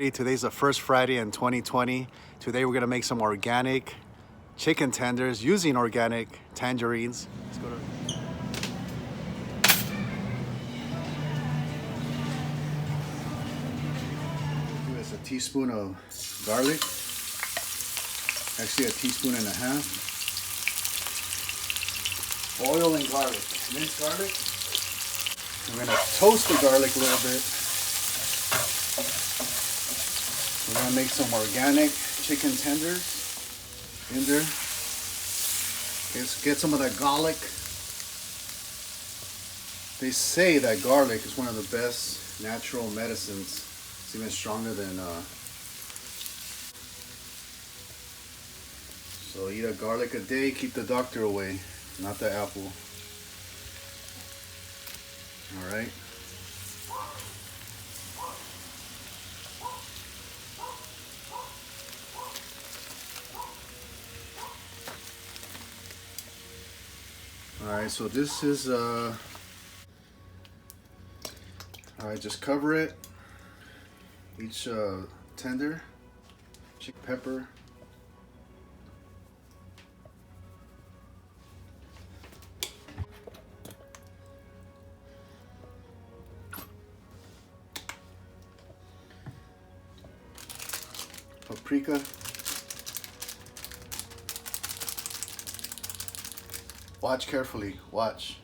Today's the first Friday in 2020. Today we're gonna make some organic chicken tenders using organic tangerines. Let's go to a teaspoon of garlic, actually a teaspoon and a half. Oil and garlic, minced garlic. We're gonna toast the garlic a little bit. We're gonna make some organic chicken tenders in there. Let's get some of that garlic. They say that garlic is one of the best natural medicines. It's even stronger than so eat a garlic a day, keep the doctor away, not the apple. All right. All right, so this is all right, just cover it. Each tender, chicken pepper. Paprika. Watch carefully, watch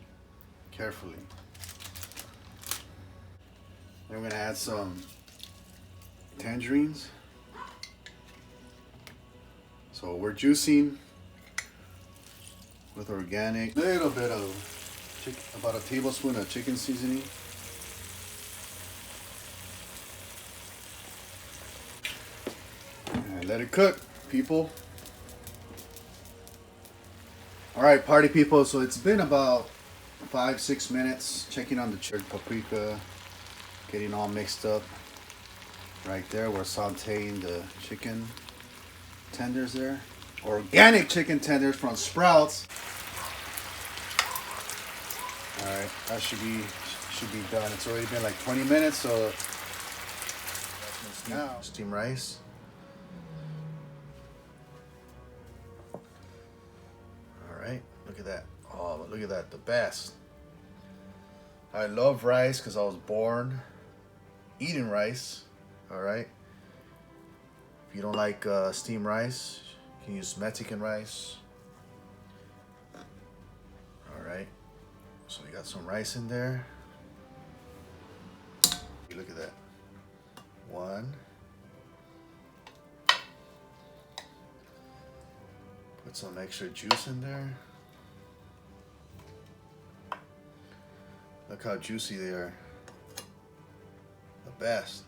carefully. Then we're gonna add some tangerines. So we're juicing with organic, little bit of about a tablespoon of chicken seasoning. And let it cook, people. All right, party people, so it's been about 5-6 minutes checking on the paprika, getting all mixed up. Right there, we're sauteing the chicken tenders there. Organic chicken tenders from Sprouts. All right, that should be done. It's already been like 20 minutes, so now steam rice. Look at that. Oh, look at that. The best. I love rice because I was born eating rice. All right. If you don't like steamed rice, you can use Mexican rice. All right. So we got some rice in there. Look at that. One. Put some extra juice in there. Look how juicy they are. The best.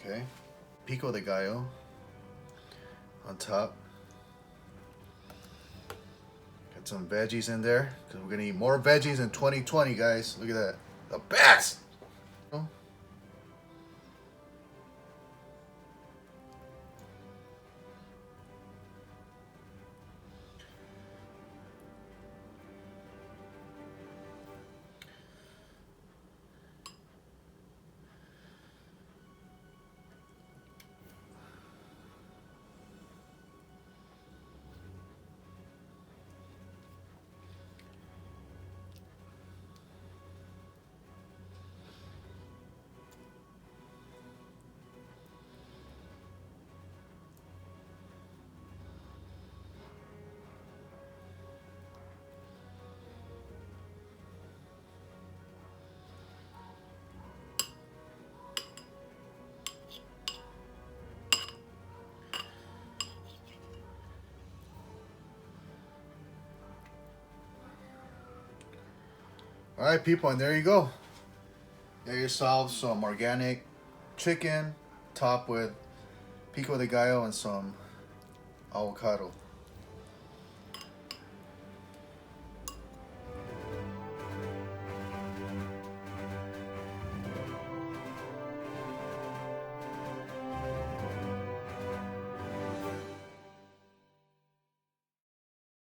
Okay. Pico de gallo on top. Got some veggies in there because we're gonna eat more veggies in 2020, guys. Look at that. The best. All right, people, and there you go. Get yourself some organic chicken topped with pico de gallo and some avocado.